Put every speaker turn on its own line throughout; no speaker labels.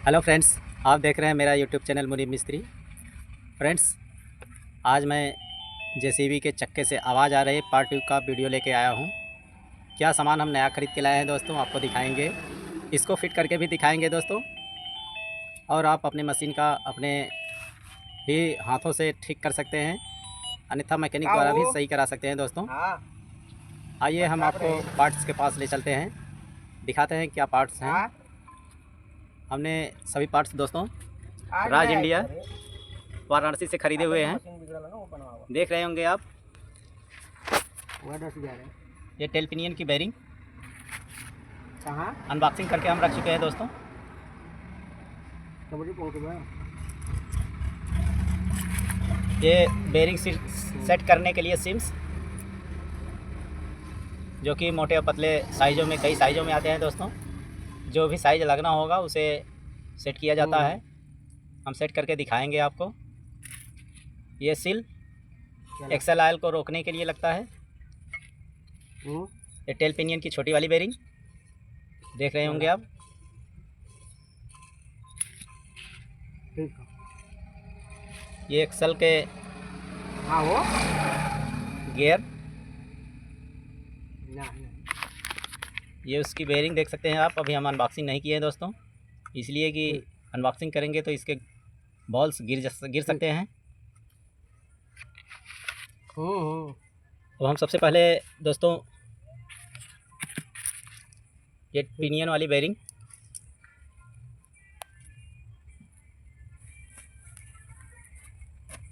Hello friends, आप देख रहे हैं मेरा यूट्यूब चैनल मुनीब मिस्त्री। फ्रेंड्स, आज मैं जेसीबी के चक्के से आवाज़ आ रही पार्ट 2 का वीडियो लेके आया हूँ। क्या सामान हम नया ख़रीद के लाए हैं दोस्तों, आपको दिखाएंगे। इसको फिट करके भी दिखाएंगे दोस्तों, और आप अपने मशीन का अपने ही हाथों से ठीक कर सकते हैं, अन्यथा मैकेनिक द्वारा भी सही करा सकते हैं दोस्तों। आइए हम आपको पार्ट्स के पास ले चलते हैं, दिखाते हैं क्या पार्ट्स हैं। हमने सभी पार्ट्स दोस्तों राज इंडिया वाराणसी से ख़रीदे हुए हैं, देख रहे होंगे आप। ये टेल पिनियन की बेरिंग अनबॉक्सिंग करके हम रख चुके हैं दोस्तों। ये बेरिंग सेट करने के लिए सिम्स, जो कि मोटे और पतले साइज़ों में, कई साइज़ों में आते हैं दोस्तों। जो भी साइज़ लगना होगा उसे सेट किया जाता है, हम सेट करके दिखाएंगे आपको। ये सिल एक्सल आयल को रोकने के लिए लगता है। ये टेल पिनियन की छोटी वाली बेरिंग देख रहे होंगे आप। ये एक्सल के वो गियर, ये उसकी बेरिंग देख सकते हैं आप। अभी हम अनबॉक्सिंग नहीं किए हैं दोस्तों, इसलिए कि अनबॉक्सिंग करेंगे तो इसके बॉल्स गिर सकते हैं। तो हम सबसे पहले दोस्तों ये पिनियन वाली बेरिंग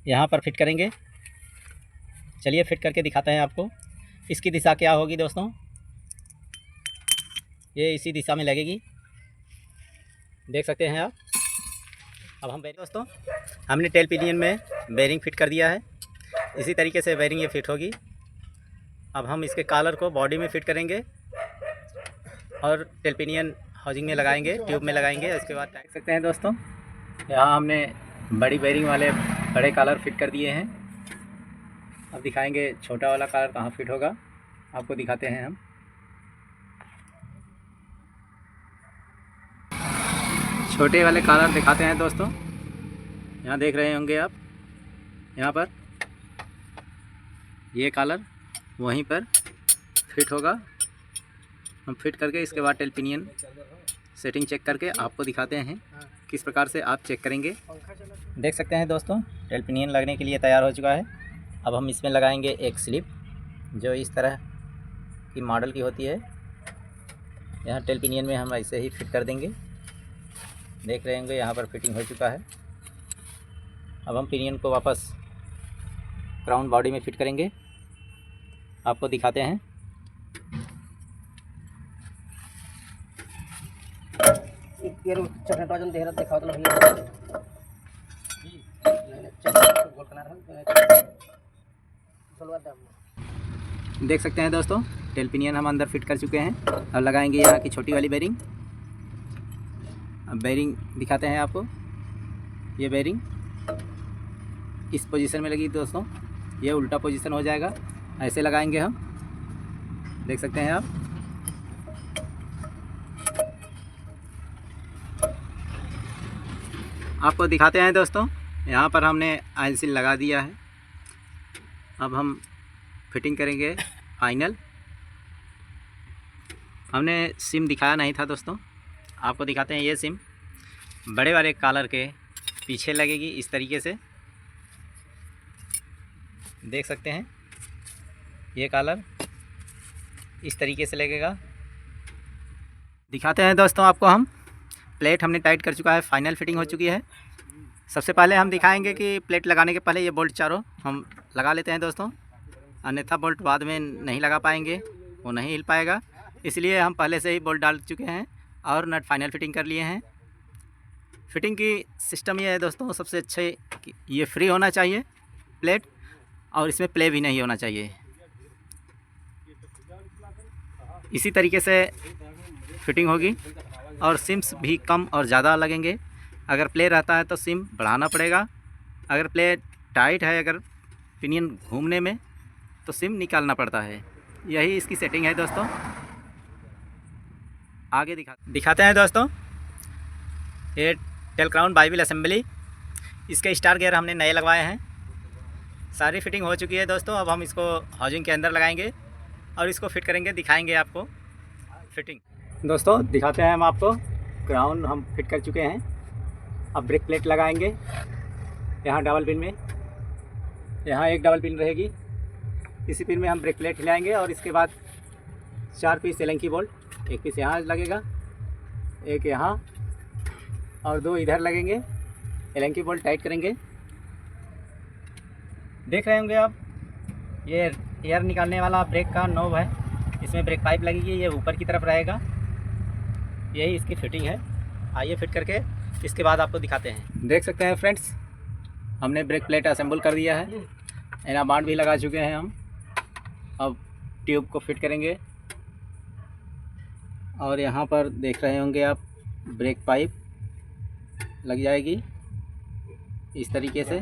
यहाँ पर फिट करेंगे। चलिए फिट करके दिखाते हैं आपको। इसकी दिशा क्या होगी दोस्तों, ये इसी दिशा में लगेगी, देख सकते हैं आप। अब हम दोस्तों हमने टेल पिनियन में बेरिंग फिट कर दिया है, इसी तरीके से बेरिंग ये फिट होगी। अब हम इसके कॉलर को बॉडी में फिट करेंगे और टेल पिनियन हाउसिंग में लगाएंगे, ट्यूब में लगाएंगे। इसके बाद देख सकते हैं दोस्तों, यहाँ हमने बड़ी बेरिंग वाले बड़े कॉलर फिट कर दिए हैं। अब दिखाएंगे छोटा वाला कॉलर कहाँ फिट होगा, आपको दिखाते हैं हम। छोटे वाले कॉलर दिखाते हैं दोस्तों। यहाँ देख रहे होंगे आप, यहाँ पर ये कॉलर वहीं पर फिट होगा। हम फिट करके इसके बाद टेल पिनियन सेटिंग चेक करके आपको दिखाते हैं किस प्रकार से आप चेक करेंगे। देख सकते हैं दोस्तों, टेल पिनियन लगने के लिए तैयार हो चुका है। अब हम इसमें लगाएंगे एक स्लिप, जो इस तरह की मॉडल की होती है। यहाँ टेल पिनियन में हम ऐसे ही फिट कर देंगे, देख रहे होंगे यहाँ पर फिटिंग हो चुका है। अब हम पिनियन को वापस क्राउन बॉडी में फिट करेंगे, आपको दिखाते हैं। देख सकते हैं दोस्तों, टेल पिनियन हम अंदर फिट कर चुके हैं। अब लगाएंगे यहाँ की छोटी वाली बेरिंग। अब बेरिंग दिखाते हैं आपको। ये बेरिंग इस पोजीशन में लगी दोस्तों, ये उल्टा पोजीशन हो जाएगा, ऐसे लगाएंगे हम, देख सकते हैं आप। आपको दिखाते हैं दोस्तों, यहाँ पर हमने आयल सील लगा दिया है। अब हम फिटिंग करेंगे फाइनल। हमने सिम दिखाया नहीं था दोस्तों, आपको दिखाते हैं। ये सिम बड़े वाले कॉलर के पीछे लगेगी, इस तरीके से देख सकते हैं। ये कॉलर इस तरीके से लगेगा। दिखाते हैं दोस्तों आपको हम। प्लेट हमने टाइट कर चुका है, फाइनल फिटिंग हो चुकी है। सबसे पहले हम दिखाएंगे कि प्लेट लगाने के पहले ये बोल्ट चारों हम लगा लेते हैं दोस्तों, अन्यथा बोल्ट बाद में नहीं लगा पाएंगे, वो नहीं हिल पाएगा। इसलिए हम पहले से ही बोल्ट डाल चुके हैं और नट फाइनल फिटिंग कर लिए हैं। फिटिंग की सिस्टम ये है दोस्तों, सबसे अच्छे कि ये फ्री होना चाहिए प्लेट, और इसमें प्ले भी नहीं होना चाहिए। इसी तरीके से फिटिंग होगी, और सिम्स भी कम और ज़्यादा लगेंगे। अगर प्ले रहता है तो सिम बढ़ाना पड़ेगा, अगर प्ले टाइट है, अगर पिनियन घूमने में, तो सिम निकालना पड़ता है। यही इसकी सेटिंग है दोस्तों। आगे दिखाते हैं दोस्तों। ये टेल क्राउन बाइबिल असेंबली, इसके स्टार गियर हमने नए लगवाए हैं। सारी फिटिंग हो चुकी है दोस्तों। अब हम इसको हाउसिंग के अंदर लगाएंगे और इसको फिट करेंगे, दिखाएंगे आपको फिटिंग। दोस्तों दिखाते हैं हम आपको। क्राउन हम फिट कर चुके हैं। अब ब्रेक प्लेट लगाएंगे। यहाँ डबल पिन में, यहाँ एक डबल पिन रहेगी, इसी पिन में हम ब्रेक प्लेट हिलाएंगे और इसके बाद 4 पीस एलेंकी बोल्ट, एक पीस यहाँ लगेगा, एक यहाँ और 2 इधर लगेंगे। एलेंकी बोल्ट टाइट करेंगे। देख रहे होंगे आप, ये एयर निकालने वाला ब्रेक का नोब है, इसमें ब्रेक पाइप लगेगी, ये ऊपर की तरफ रहेगा। यही इसकी फिटिंग है। आइए फिट करके इसके बाद आपको दिखाते हैं। देख सकते हैं फ्रेंड्स, हमने ब्रेक प्लेट असेंबल कर दिया है। एना बांड भी लगा चुके हैं हम। अब ट्यूब को फिट करेंगे और यहाँ पर देख रहे होंगे आप, ब्रेक पाइप लग जाएगी इस तरीके से।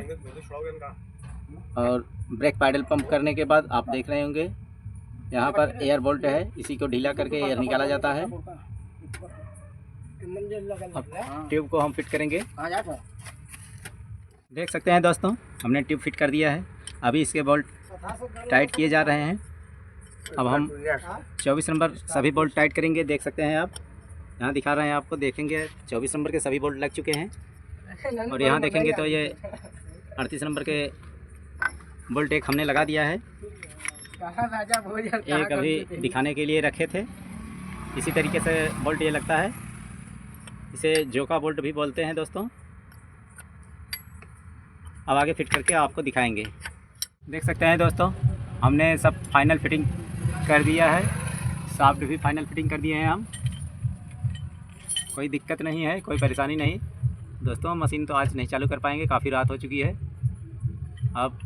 और ब्रेक पैडल पंप करने के बाद आप देख रहे होंगे यहाँ पर एयर बोल्ट है, इसी को ढीला करके एयर निकाला जाता है। अब ट्यूब को हम फिट करेंगे। देख सकते हैं दोस्तों, हमने ट्यूब फिट कर दिया है। अभी इसके बोल्ट टाइट किए जा रहे हैं। अब हम 24 नंबर सभी बोल्ट टाइट करेंगे। देख सकते हैं आप, यहाँ दिखा रहे हैं आपको, देखेंगे 24 नंबर के सभी बोल्ट लग चुके हैं। और यहाँ देखेंगे तो ये 38 नंबर के बोल्ट एक हमने लगा दिया है। एक अभी दिखाने के लिए रखे थे। इसी तरीके से बोल्ट ये लगता है, इसे जोका बोल्ट भी बोलते हैं दोस्तों। अब आगे फिट करके आपको दिखाएंगे। देख सकते हैं दोस्तों, हमने सब फाइनल फिटिंग कर दिया है। शाफ्ट भी फाइनल फिटिंग कर दिए हैं हम। कोई दिक्कत नहीं है, कोई परेशानी नहीं दोस्तों। मशीन तो आज नहीं चालू कर पाएंगे, काफ़ी रात हो चुकी है। अब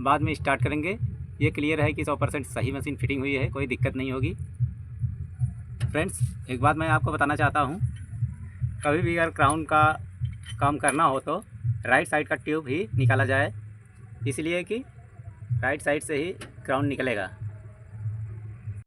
बाद में स्टार्ट करेंगे। ये क्लियर है कि 100% सही मशीन फिटिंग हुई है, कोई दिक्कत नहीं होगी। फ्रेंड्स एक बात मैं आपको बताना चाहता हूँ, कभी भी अगर क्राउन का काम करना हो तो राइट साइड का ट्यूब ही निकाला जाए, इसलिए कि राइट साइड से ही क्राउन निकलेगा।